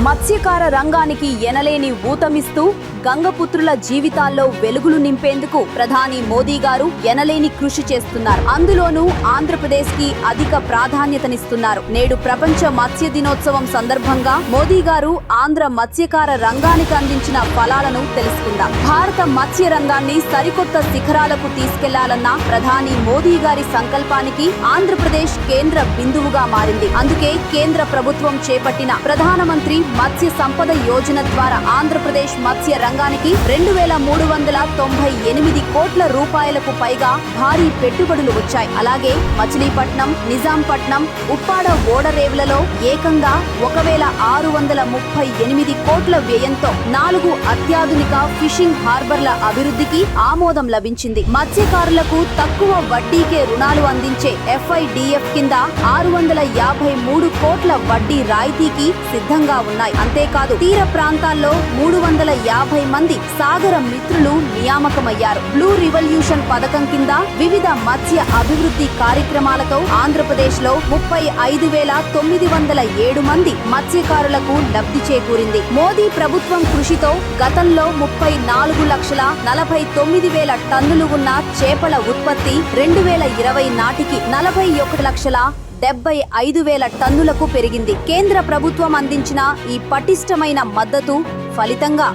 మత్స్యకార రంగానికి ఎనలేని ఊతమిస్తూ గంగపుత్రుల జీవితాల్లో వెలుగులు నింపేందుకు ప్రధాని మోదీ గారు ఎనలేని కృషి చేస్తున్నారు. అందులోనూ ఆంధ్రప్రదేశ్ కి అధిక ప్రాధాన్యతనిస్తున్నారు. నేడు ప్రపంచ మత్స్య దినోత్సవం సందర్భంగా మోదీ గారు ఆంధ్ర మత్స్యకార రంగానికి అందించిన ఫలాలను తెలుసుకుందాం. భారత మత్స్య రంగాన్ని సరికొత్త శిఖరాలకు తీసుకెళ్లాలన్న ప్రధాని మోదీ గారి సంకల్పానికి ఆంధ్రప్రదేశ్ కేంద్ర బిందువుగా మారింది. అందుకే కేంద్ర ప్రభుత్వం చేపట్టిన ప్రధానమంత్రి మత్స్య సంపద యోజన ద్వారా ఆంధ్రప్రదేశ్ మత్స్య రంగానికి 2398 కోట్ల రూపాయలకు పైగా భారీ పెట్టుబడులు వచ్చాయి. అలాగే మచిలీపట్నం, నిజాంపట్నం, ఉప్పాడ ఓడరేవులలో ఏకంగా 1638 కోట్ల వ్యయంతో 4 అత్యాధునిక ఫిషింగ్ హార్బర్ల అభివృద్ధికి ఆమోదం లభించింది. మత్స్యకారులకు తక్కువ వడ్డీకే రుణాలు అందించే FIDF కింద 653 కోట్ల వడ్డీ రాయితీకి సిద్ధంగా ఉన్నాయి. అంతేకాదు తీర ప్రాంతాల్లో 350 మంది సాగర మిత్రులు నియామకమయ్యారు. బ్లూ రివల్యూషన్ పథకం కింద వివిధ మత్స్య అభివృద్ధి కార్యక్రమాలతో ఆంధ్రప్రదేశ్ లో 35,907 మంది మత్స్యకారులకు లబ్ధి చేకూరింది. మోదీ ప్రభుత్వం కృషితో గతంలో 34,49,000 టన్నులు ఉన్న చేపల ఉత్పత్తి 2020 నాటికి 41,75,000 టన్నులకు పెరిగింది. కేంద్ర ప్రభుత్వం అందించిన ఈ పటిష్టమైన మద్దతు ఫలితంగా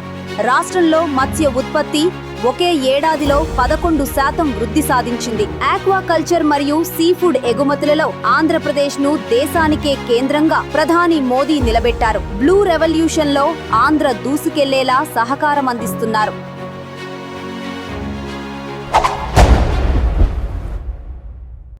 రాష్ట్రంలో మత్స్య ఉత్పత్తి ఒకే ఏడాదిలో 11% వృద్ధి సాధించింది. ఆక్వాకల్చర్ మరియు సీఫుడ్ ఎగుమతులలో ఆంధ్రప్రదేశ్ ను దేశానికే కేంద్రంగా ప్రధాని మోదీ నిలబెట్టారు. బ్లూ రెవల్యూషన్ లో ఆంధ్ర దూసుకెళ్లేలా సహకారం అందిస్తున్నారు.